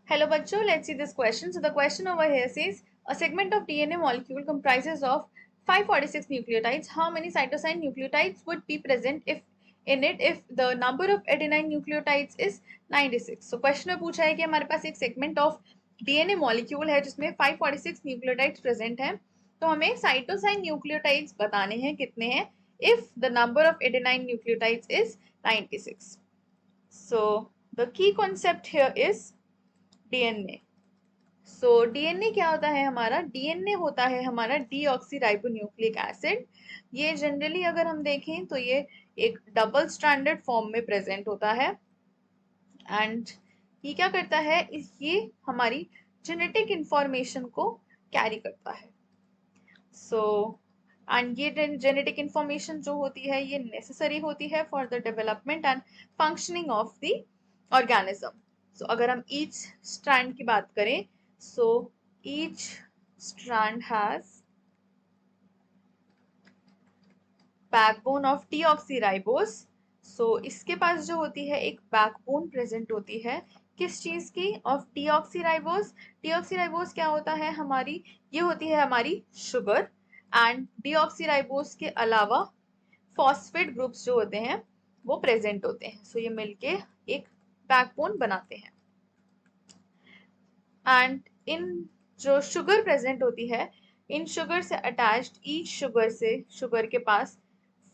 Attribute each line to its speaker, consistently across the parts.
Speaker 1: Hello bachcho, let's see this question. So the question over here says a segment of DNA molecule comprises of 546 nucleotides. How many cytosine nucleotides would be present if the number of adenine nucleotides is 96? So question में पूछा है कि हमारे पास एक segment of DNA molecule है जिसमें 546 nucleotides present हैं, तो हमें cytosine nucleotides बताने हैं कितने हैं if the number of adenine nucleotides is 96. So the key concept here is DNA. So DNA क्या होता है हमारा? डीएनए होता है हमारा डीऑक्सीराइबोन्यूक्लिक एसिड. ये जनरली अगर हम देखें तो ये एक डबल स्ट्रैंडेड फॉर्म में प्रेजेंट होता है एंड ये क्या करता है, ये हमारी जेनेटिक इंफॉर्मेशन को कैरी करता है. सो एंड ये जेनेटिक इंफॉर्मेशन जो होती है ये नेसेसरी होती है for the development and functioning of the organism. So अगर हम ईच स्ट्रैंड की बात करें, so each strand has backbone of deoxyribose. So इसके पास जो होती है एक बैकबोन प्रेजेंट होती है किस चीज की? Of deoxyribose. डीऑक्सीराइबोस क्या होता है हमारी? ये होती है हमारी शुगर एंड डीऑक्सीराइबोस के अलावा फॉस्फेट ग्रुप्स जो होते हैं वो प्रेजेंट होते हैं. सो ये मिलके एक बैकबोन बनाते हैं एंड इन जो शुगर प्रेजेंट होती है, इन शुगर से अटैच्ड ईच शुगर के पास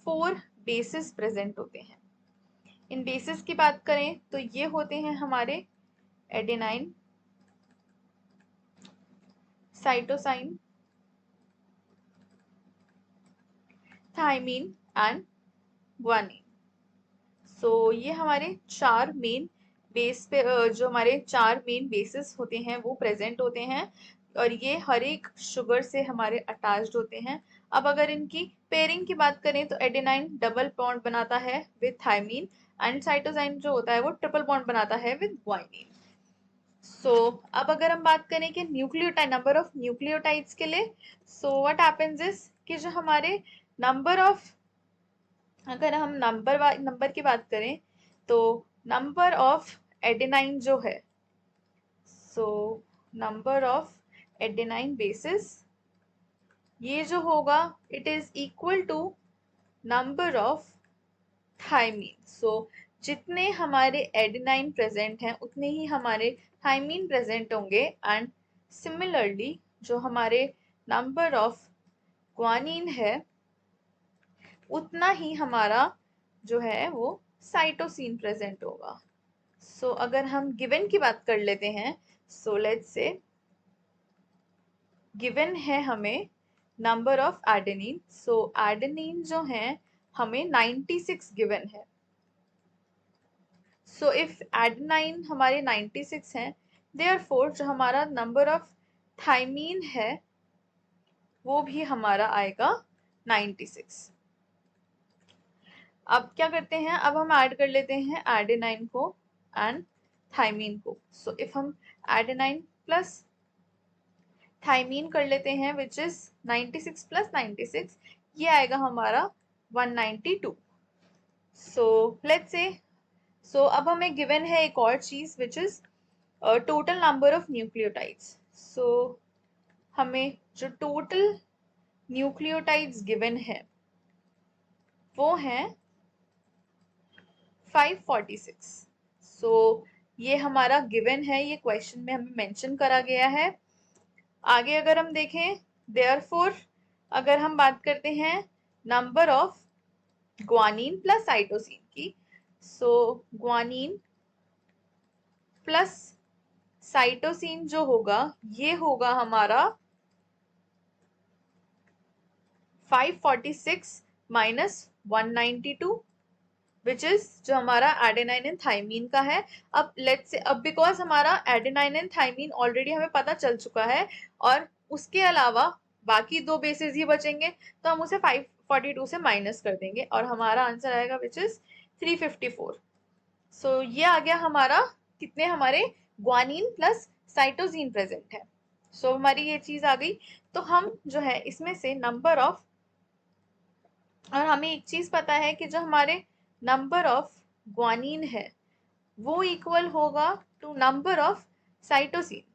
Speaker 1: 4 बेसिस प्रेजेंट होते हैं. इन बेसिस की बात करें तो ये होते हैं हमारे adenine, cytosine, thymine and guanine. So ये हमारे 4 मेन बेस पे जो हमारे 4 मेन बेसिस होते हैं वो प्रेजेंट होते हैं और ये हर एक शुगर से हमारे अटैच्ड होते हैं. अब अगर इनकी पेयरिंग की बात करें तो एडेनाइन डबल बॉन्ड बनाता है विद थाइमीन एंड साइटोसाइन जो होता है वो ट्रिपल बॉन्ड बनाता है विद ग्वाइनिन. सो अब अगर हम बात करें कि न्यूक्लियोटाइड, नंबर ऑफ न्यूक्लियोटाइड्स के लिए, सो व्हाट हैपेंस इज कि जो हमारे नंबर ऑफ, अगर हम नंबर की बात करें तो नंबर ऑफ एडेनाइन जो है, so number of adenine bases ये जो होगा it is equal to number of thymine. So जितने हमारे एडेनाइन प्रेजेंट हैं उतने ही हमारे थाइमीन प्रेजेंट होंगे एंड सिमिलरली जो हमारे नंबर ऑफ ग्वानिन है उतना ही हमारा जो है वो साइटोसिन प्रेजेंट होगा. सो अगर हम गिवन की बात कर लेते हैं, सो लेट्स से गिवन है हमें number of adenine. So adenine जो है हमें 96 गिवन है. सो इफ एडेनाइन हमारे 96 हैं, देयरफॉर जो हमारा नंबर ऑफ थाइमीन है वो भी हमारा आएगा 96. अब क्या करते हैं, अब हम ऐड कर लेते हैं एडेनाइन को एंड थाइमीन को. सो इफ हम एडेनाइन प्लस थाइमीन कर लेते हैं विच इज 96 प्लस 96, ये आएगा हमारा 192. सो लेट्स से, सो अब हमें गिवन है एक और चीज which is total number of nucleotides. So हमें जो टोटल न्यूक्लियोटाइड्स गिवन है वो है 546. सो ये हमारा गिवन है, ये क्वेश्चन में हमें मेंशन करा गया है. आगे अगर हम देखें, देयरफॉर अगर हम बात करते हैं number of guanine plus cytosine की, सो ग्वानिन प्लस साइटोसिन जो होगा ये होगा हमारा 546 माइनस 192 विच इज जो हमारा एडेनाइन एंड थाइमीन का है. अब लेट्स से, अब बिकॉज हमारा एडेनाइन एंड थाइमीन ऑलरेडी हमें पता चल चुका है और उसके अलावा बाकी 2 बेसिस ही बचेंगे तो हम उसे 542 से माइनस कर देंगे और हमारा आंसर आएगा विच इज 354. सो ये आ गया हमारा कितने हमारे ग्वानिन प्लस साइटोसिन प्रेजेंट है. सो हमारी ये चीज आ गई. तो हम जो है इसमें से नंबर ऑफ, और हमें एक चीज पता है कि जो हमारे नंबर ऑफ ग्वानिन है वो इक्वल होगा to number of cytosine.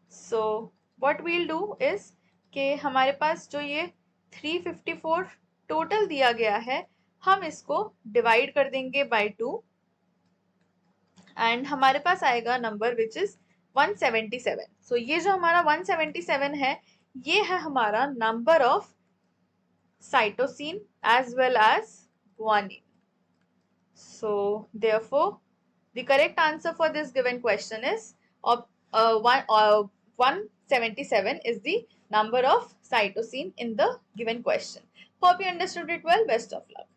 Speaker 1: So what we'll do is कि हमारे पास जो ये 354 टोटल दिया गया है, हम इसको डिवाइड कर देंगे बाय 2 एंड हमारे पास आएगा नंबर विच इज 177. सो ये जो हमारा 177 है, ये है हमारा number of cytosine as well as guanine. So therefore the correct answer for this given question is 177 is the number of cytosine in the given question. Hope you understood it well. Best of luck.